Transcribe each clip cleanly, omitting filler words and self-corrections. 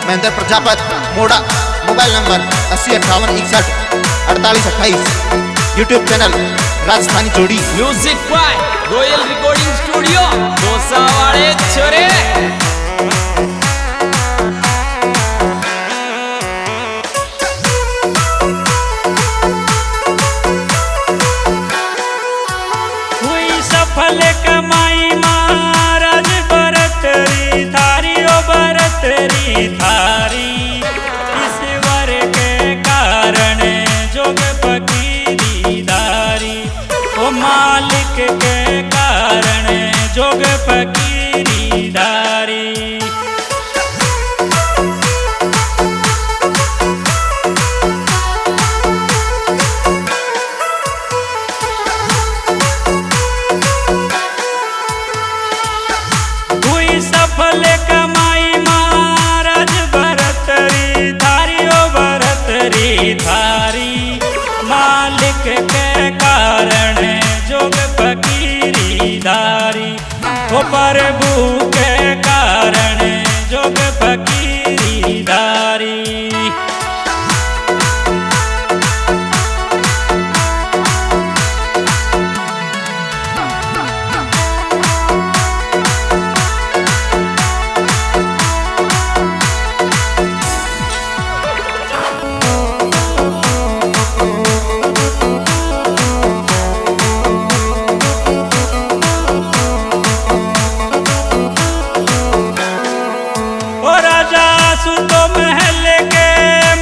महेंद्र प्रजापत मोड़ा। Mobile number 805861 4828। YouTube channel Rajasthani जोड़ी। Music by royal recording studio Dausa वाले छोरे। सफल कमाई महाराज भरतरी थारी ओ भरतरी थारी। ईश्वर के कारण जोग फकीरी दारी। ओ मालिक के कारण जोग फकीरी दारी। सफल कमाई महाराज भरतरी थारी ओ भरतरी थारी। मालिक के कारण जोग फकीरी दारी। ओ प्रभु के कारण जोग फकीरी दारी। सुतो महल के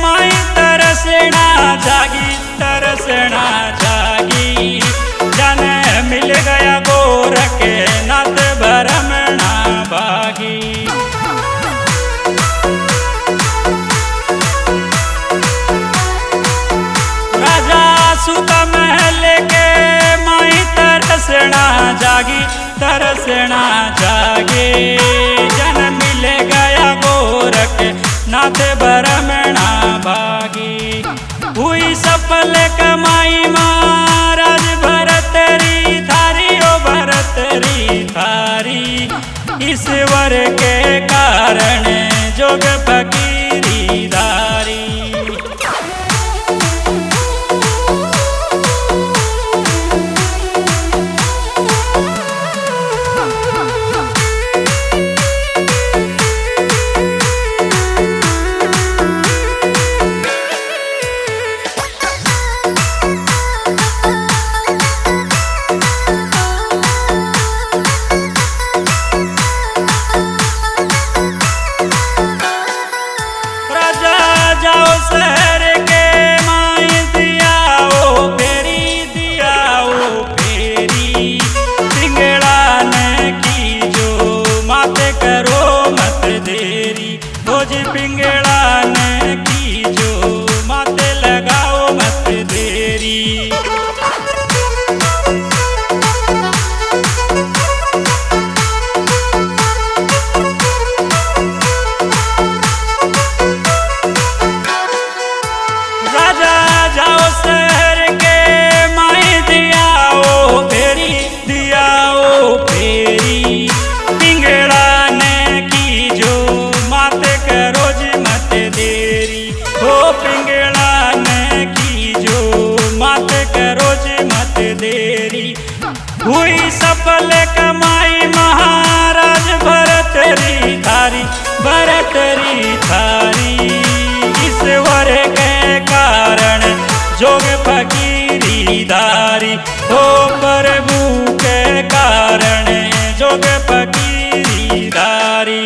माई तरसना जागी तरसना जागी। जन मिल गया गोर के नत भरमना भागी। राजा सुत महल के माई तरसना जागी तरसना जागे। जन मिल गया गोर के नाथ भरमना भागी। हुई सफल कमाई महाराज भरतरी थारी ओ भरतरी थारी। ईश्वर के कारण जोग फकीरी दारी। जाओ शहर के माई दियाओ फेरी दियाओ फेरी। पिंगड़ा ने की जो माते करो मत देरी। हो जी पिंगड़ा ने की जो माते लगाओ मत देरी। जाओ शहर के माई दियाओ फेरी दियाओ फेरी। पिंगड़ा ने की जो मात करो जी मत देरी। हो पिंगड़ा ने की जो मात करो जी मत देरी। हुई सफल कमाई महाराज भरतरी थारी भरतरी थारी। ईश्वर के कारण जोग फकीरी दारी। हो प्रभु के कारण जोग फकीरी दारी।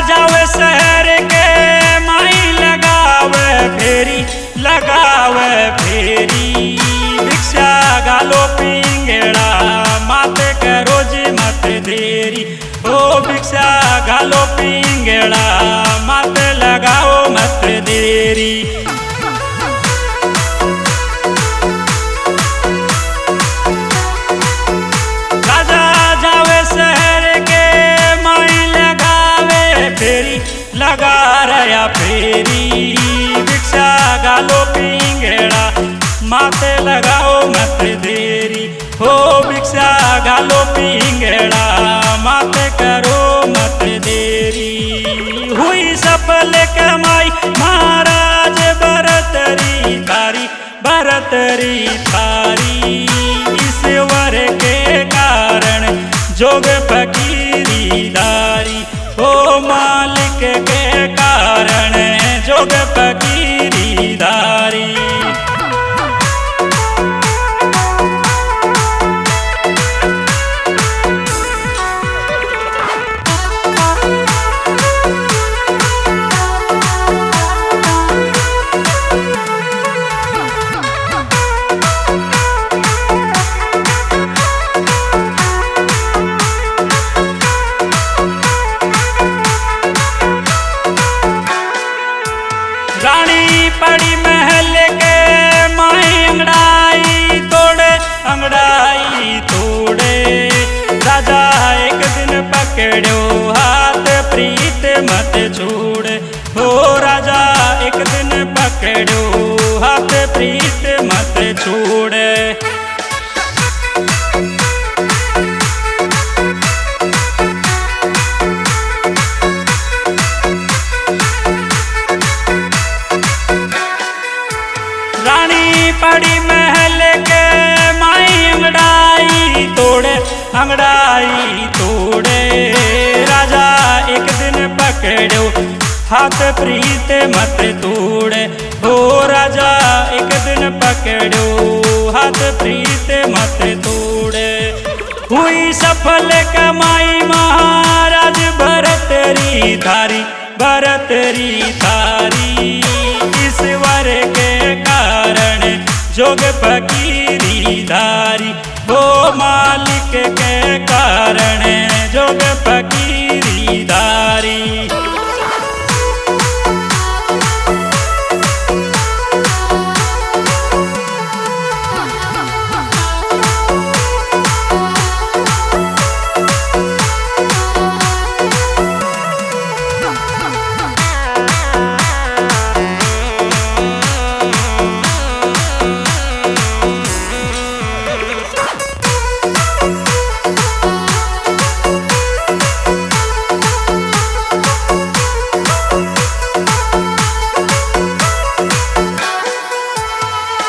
जावे शहर के माई लगावे फेरी लगावे फेरी। भिक्षा गालो पिंगड़ा माते करो जी मत देरी। ओ भिक्षा गालो पिंगड़ा माते लगाओ मत देरी। राजा जावे शहर के माई लगावे फेरी, लगा रहा फेरी भिक्षा गालो पिंगेड़ा माते लगाओ मत देरी। हो भिक्षा गालो पिंगेड़ा माते करो मत देरी। हुई सफल कमाई महाराज बरतरी थारी, बरतरी थारी ईश्वर के कारण जोग फकीरी दारी। ओ मालिक के कारण जोग फकीरी दारी। रानी पड़ी महल के माई अंगड़ाई तोड़े, अंगड़ाई तोड़े। राजा एक दिन पकड़ो हाथ प्रीत मत छोड़े। हो राजा एक दिन पकड़ो हाथ प्रीत मत छोड़े। रानी पड़ी महल के माई अंगड़ाई तोड़े, अंगड़ाई तोड़े। राजा एक दिन पकड़ो हाथ प्रीत मत तोड़े। हो राजा एक दिन पकड़ो हाथ प्रीत मत तोड़े। हुई सफल कमाई महाराज भरतरी थारी, भरतरी थारी ईश्वर के कारण जोग फकीरी धारी। वो मालिक के कारण जोग फकीरी धारी।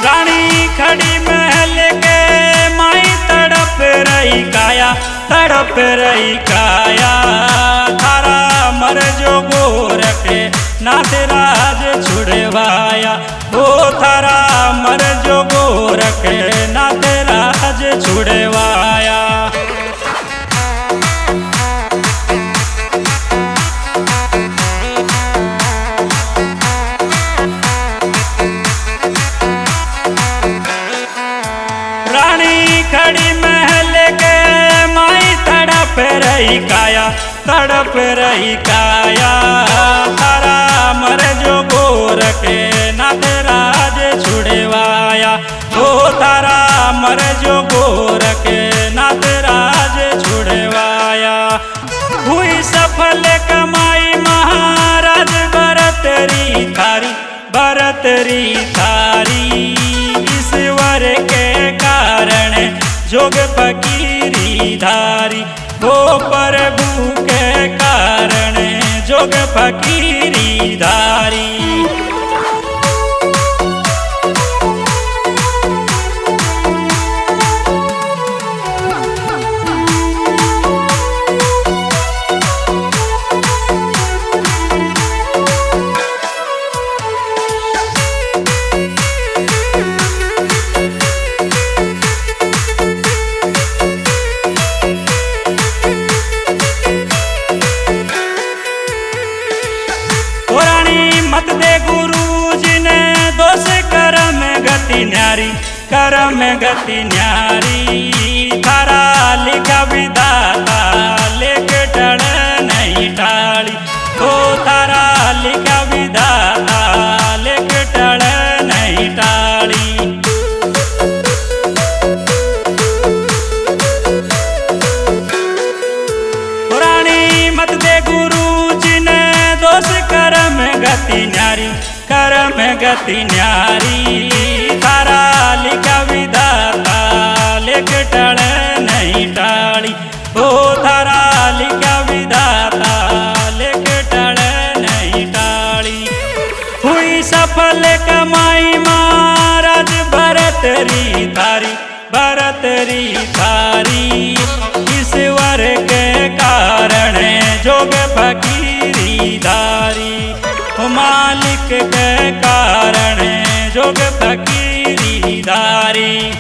रानी खड़ी महल के माई तड़प रही काया, तड़प रही काया। थारा मर जो गोरख नाथ राज छुड़वाया। ओ थारा मर जो गोरख नाथ राज छुड़वाया। रानी खड़ी महल के माई तड़प रही काया, तड़प रही काया। थारा मर जो गोरख नाथ राज छुड़वाया। ओ थारा मर जो गोरख नाथ राज छुड़वाया। हुई सफल कमाई महाराज भरतरी थारी, भरतरी थारी ईश्वर के कारण जोग फकीरी धारी। वो प्रभु के कारण जोग फकीरी धारी। मत दे गुरु जी ने दोष करम गति न्यारी, करम गति न्यारी। थारा लिखा विधाता लेके टड़ नहीं टाड़ी। ओ थारा लिखा विधाता गति न्यारी, कर्म गति न्यारी। थारा लिखा विधाता लेख टल नहीं टाली, ओ थारा लिखा विधाता लेख टल नहीं टाली। हुई सफल कमाई महाराज भरत री थारी, भरत री थारी। ईश्वर के कारण जोग फकीरी धारी, मालिक के कारण जोग फकीरी धारी।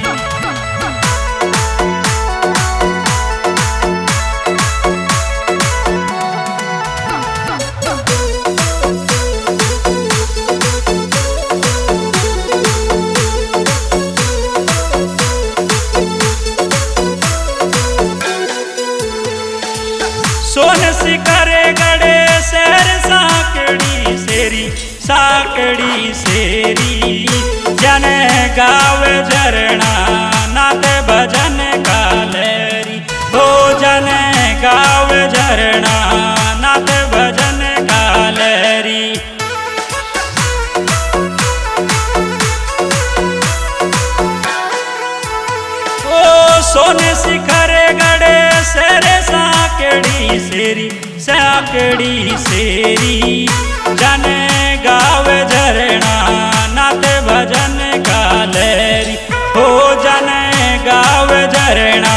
सोन शिखरे गड़े शहर साकड़ी सेरी, साकड़ी सेरी। जन गाव झरना नाथ भजन कालेरी, हो जन गाव झरना नाथ भजन कालेरी। ओ सोन शिखरे गड़े शहर साकड़ी सेरी, साकड़ी सेरी। जन गाव झरना नाथ भजन कालेरी, हो जन गाव झरना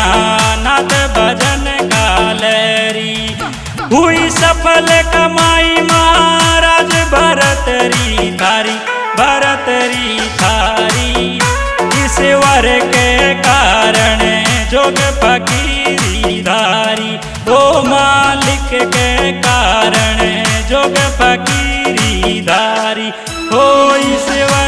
नाथ भजन कालेरी। हुई सफल कमाई महाराज भरत री थारी, भरत री थारी। ईश्वर के कारण जोग फकीरी धारी, ओ मालिक के कारण जोग फकीरी धारी। ओ ईश्वर